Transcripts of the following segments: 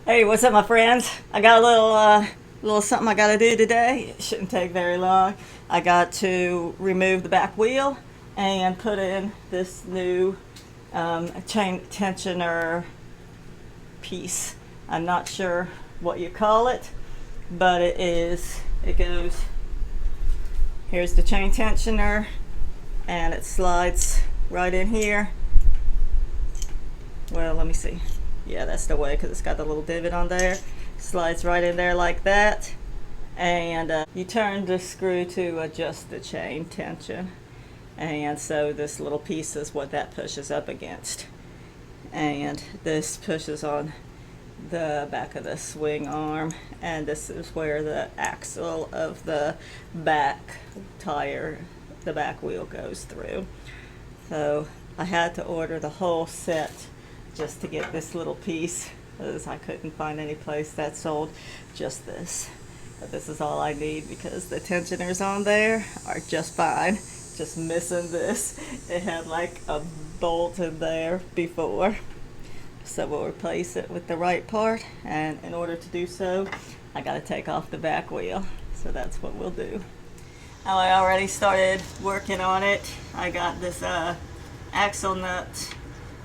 Hey, what's up, my friends? I got a little something I got to do today. It shouldn't take very long. I got to remove the back wheel and put in this new chain tensioner piece. I'm not sure what you call it, but it goes, here's the chain tensioner, and it slides right in here. Well, let me see. Yeah, that's the way, because it's got the little divot on there. Slides right in there like that, and you turn the screw to adjust the chain tension, and so this little piece is what that pushes up against, and this pushes on the back of the swing arm, and this is where the axle of the back tire, the back wheel, goes through. So I had to order the whole set just to get this little piece, because I couldn't find any place that sold just this. But this is all I need, because the tensioners on there are just fine. Just missing this. It had like a bolt in there before. So we'll replace it with the right part, and in order to do so, I gotta take off the back wheel. So that's what we'll do. Now, I already started working on it. I got this axle nut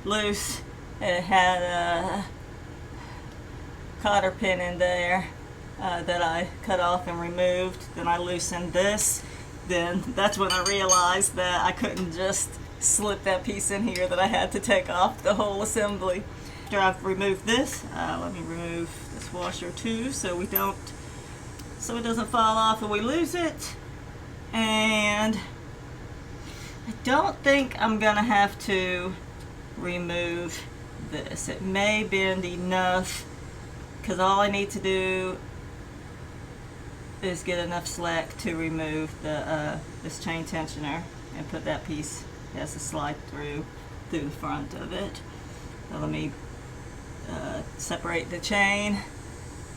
loose. It had a cotter pin in there that I cut off and removed. Then I loosened this. Then that's when I realized that I couldn't just slip that piece in here, that I had to take off the whole assembly. After I've removed this, let me remove this washer too, so it doesn't fall off and we lose it. And I don't think I'm gonna have to remove this. It may bend enough, because all I need to do is get enough slack to remove the this chain tensioner and put that piece, it has to slide through the front of it. So let me separate the chain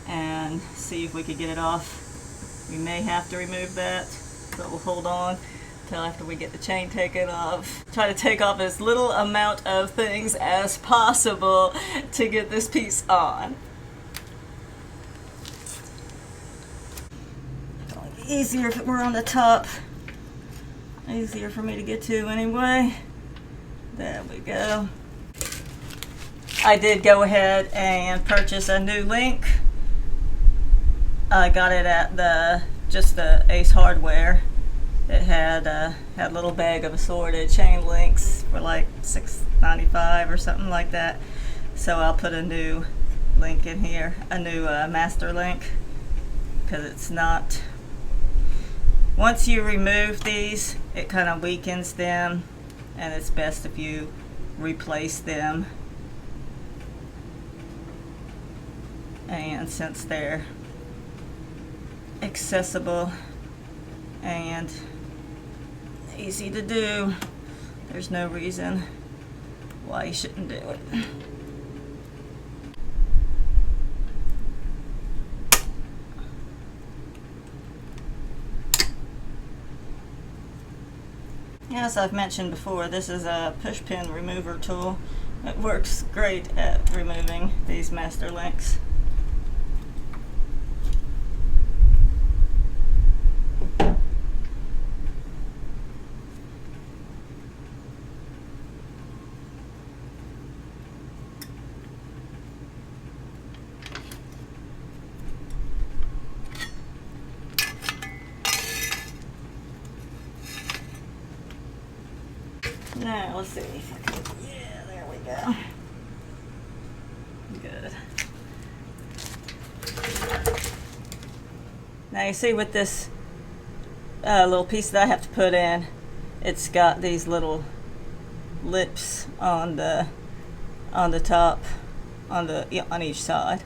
and see if we could get it off. We may have to remove that, but we'll hold on till after we get the chain taken off. Try to take off as little amount of things as possible to get this piece on. Easier if it were on the top. Easier for me to get to anyway. There we go. I did go ahead and purchase a new link. I got it at just the Ace Hardware. It had a little bag of assorted chain links for like $6.95 or something like that. So I'll put a new link in here, a new master link, because it's not. Once you remove these, it kind of weakens them, and it's best if you replace them. And since they're accessible and easy to do, there's no reason why you shouldn't do it. As I've mentioned before, this is a push pin remover tool. It works great at removing these master links. Now, let's see. Yeah, there we go. Good. Now you see with this little piece that I have to put in, it's got these little lips on the top, on each side,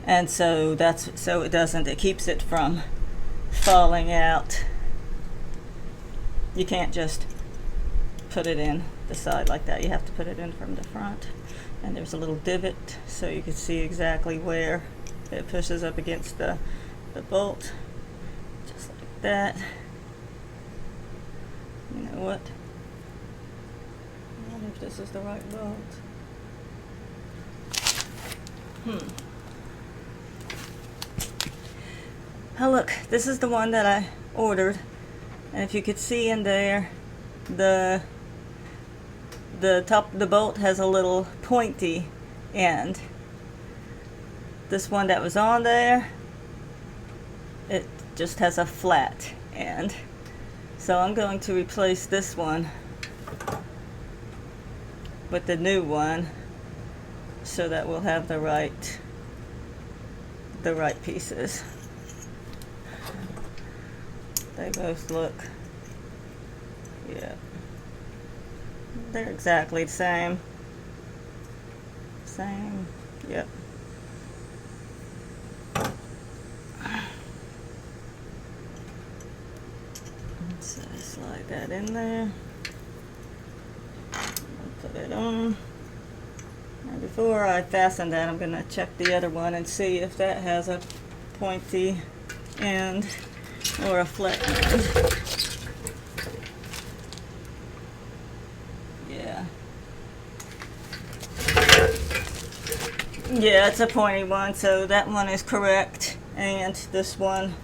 and so it keeps it from falling out. You can't just put it in the side like that. You have to put it in from the front, and there's a little divot so you can see exactly where it pushes up against the bolt, just like that. You know what? I wonder if this is the right bolt. Oh look, this is the one that I ordered, and if you could see in there, the top of the bolt has a little pointy end. This one that was on there, it just has a flat end. So I'm going to replace this one with the new one so that we'll have the right pieces. They both look, yeah, they're exactly the same. Yep. So slide that in there. Put it on. And before I fasten that, I'm going to check the other one and see if that has a pointy end or a flat end. Yeah, it's a pointy one, so that one is correct, and this one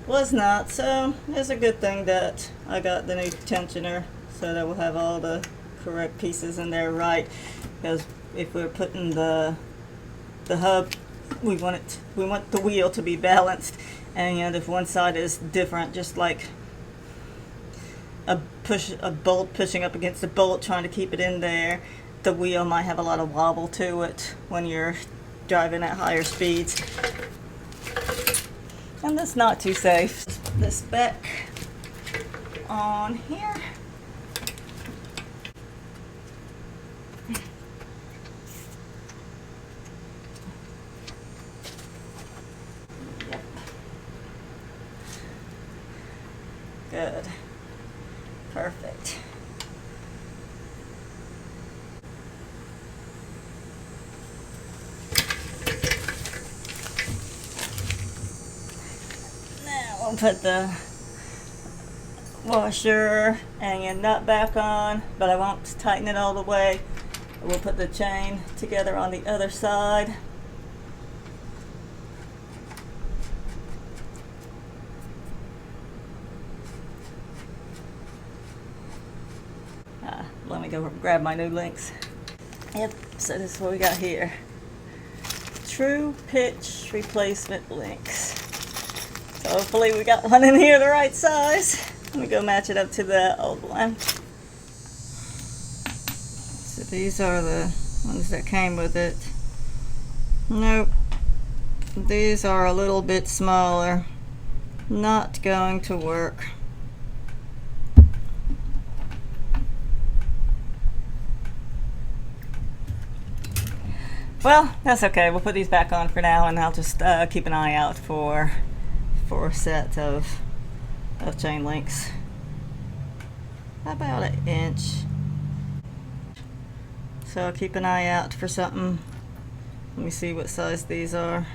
was not. So it's a good thing that I got the new tensioner, so that we'll have all the correct pieces in there right. Because if we're putting the hub, we want the wheel to be balanced, and if one side is different, just like a bolt pushing up against a bolt trying to keep it in there, the wheel might have a lot of wobble to it when you're driving at higher speeds, and that's not too safe. Put this back on here. Yep. Good. Perfect. I'll put the washer and nut back on, but I won't tighten it all the way. We'll put the chain together on the other side. Let me go grab my new links. Yep, so this is what we got here. True pitch replacement links. So hopefully we got one in here the right size. Let me go match it up to the old one. So these are the ones that came with it. Nope. These are a little bit smaller. Not going to work. Well, that's okay. We'll put these back on for now, and I'll just keep an eye out for a set of chain links. About an inch. So I'll keep an eye out for something. Let me see what size these are.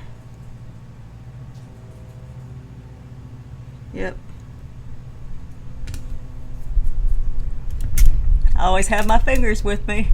Yep. I always have my fingers with me.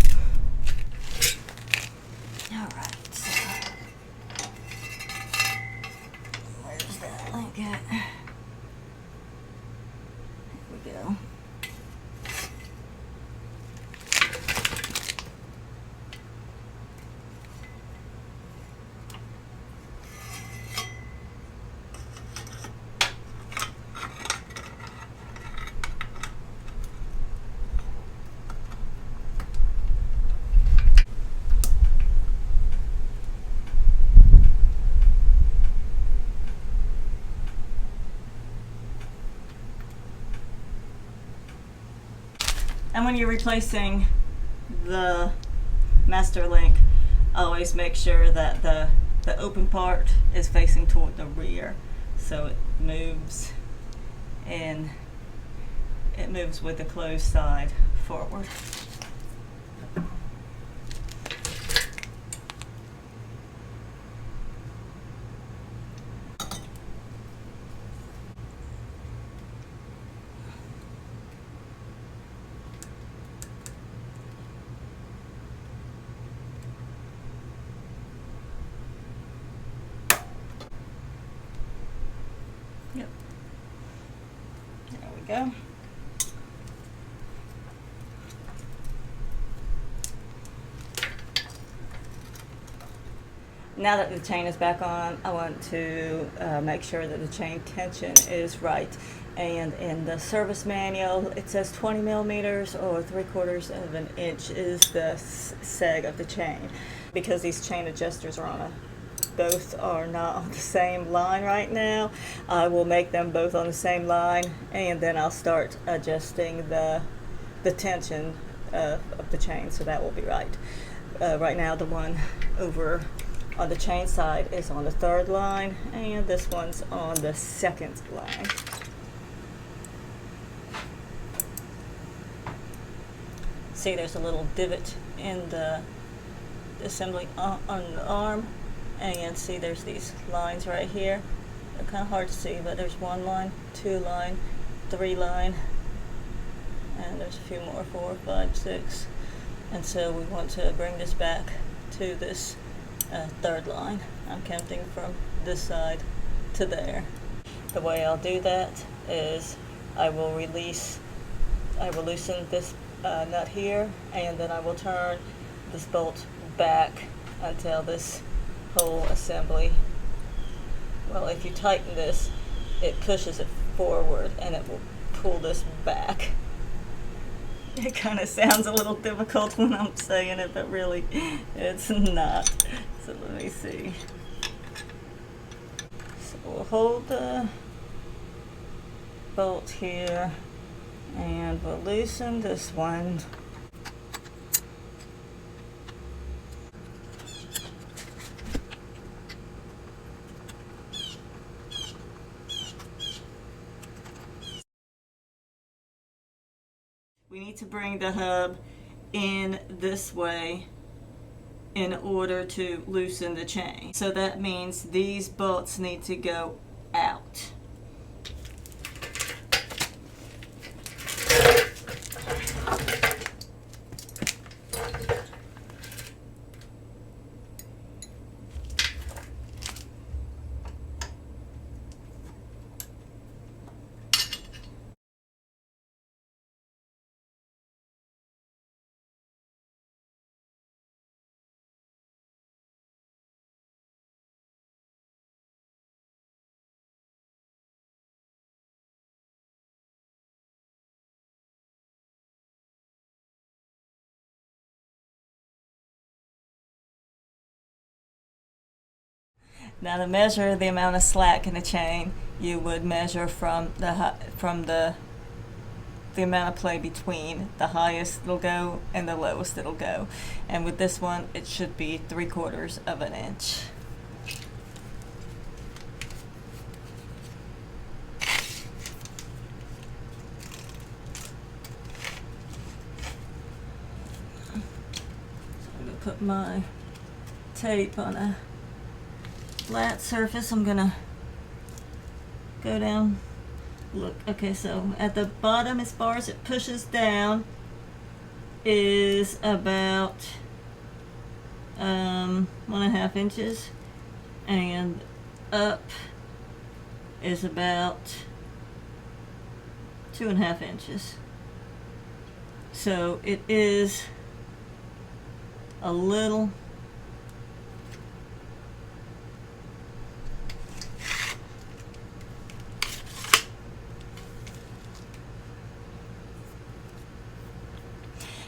And when you're replacing the master link, always make sure that the open part is facing toward the rear, so it moves with the closed side forward. go. Now that the chain is back on, I want to make sure that the chain tension is right. And in the service manual, it says 20 millimeters or 3/4 of an inch is the seg of the chain. Because these chain adjusters are both are not on the same line right now, I will make them both on the same line, and then I'll start adjusting the tension of the chain, so that will be right. Right now, the one over on the chain side is on the 3rd line, and this one's on the 2nd line. See, there's a little divot in the assembly on the arm, and see there's these lines right here. They're kind of hard to see, but there's 1 line, 2 line, 3 line, and there's a few more, 4, 5, 6. And so we want to bring this back to this 3rd line. I'm counting from this side to there. The way I'll do that is I will loosen this nut here, and then I will turn this bolt back until this whole assembly, well, if you tighten this, it pushes it forward and it will pull this back. It kind of sounds a little difficult when I'm saying it, but really it's not. So let me see. So we'll hold the bolt here and we'll loosen this one. We need to bring the hub in this way in order to loosen the chain. So that means these bolts need to go out. Now to measure the amount of slack in the chain, you would measure from the amount of play between the highest it'll go and the lowest it'll go. And with this one, it should be 3/4 of an inch. So I'm gonna put my tape on a flat surface. I'm gonna go down. Look, okay, so at the bottom, as far as it pushes down, is about 1.5 inches, and up is about 2.5 inches. So it is a little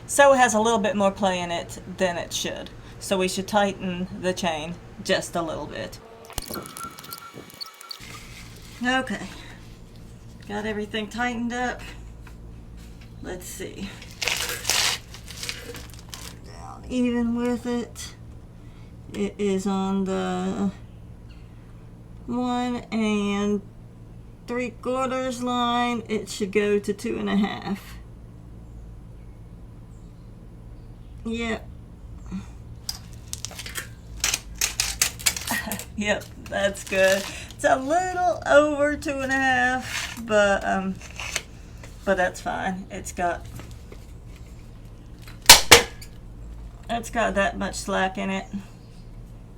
so it has a little bit more play in it than it should. So we should tighten the chain just a little bit. Okay, got everything tightened up. Let's see. Down even with it. It is on the 1 3/4 line. It should go to 2.5. Yep. Yep, that's good. It's a little over 2.5, but that's fine. It's got that much slack in it.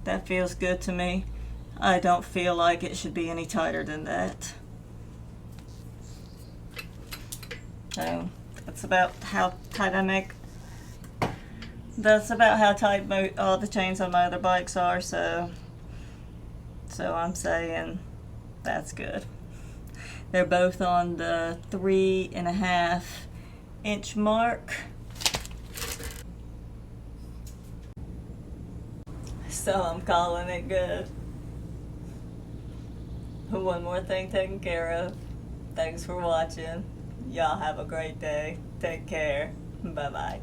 That feels good to me. I don't feel like it should be any tighter than that. So that's about how tight I make. That's about how tight all the chains on my other bikes are. So I'm saying that's good. They're both on the 3.5-inch mark. So I'm calling it good. One more thing taken care of. Thanks for watching. Y'all have a great day. Take care. Bye-bye.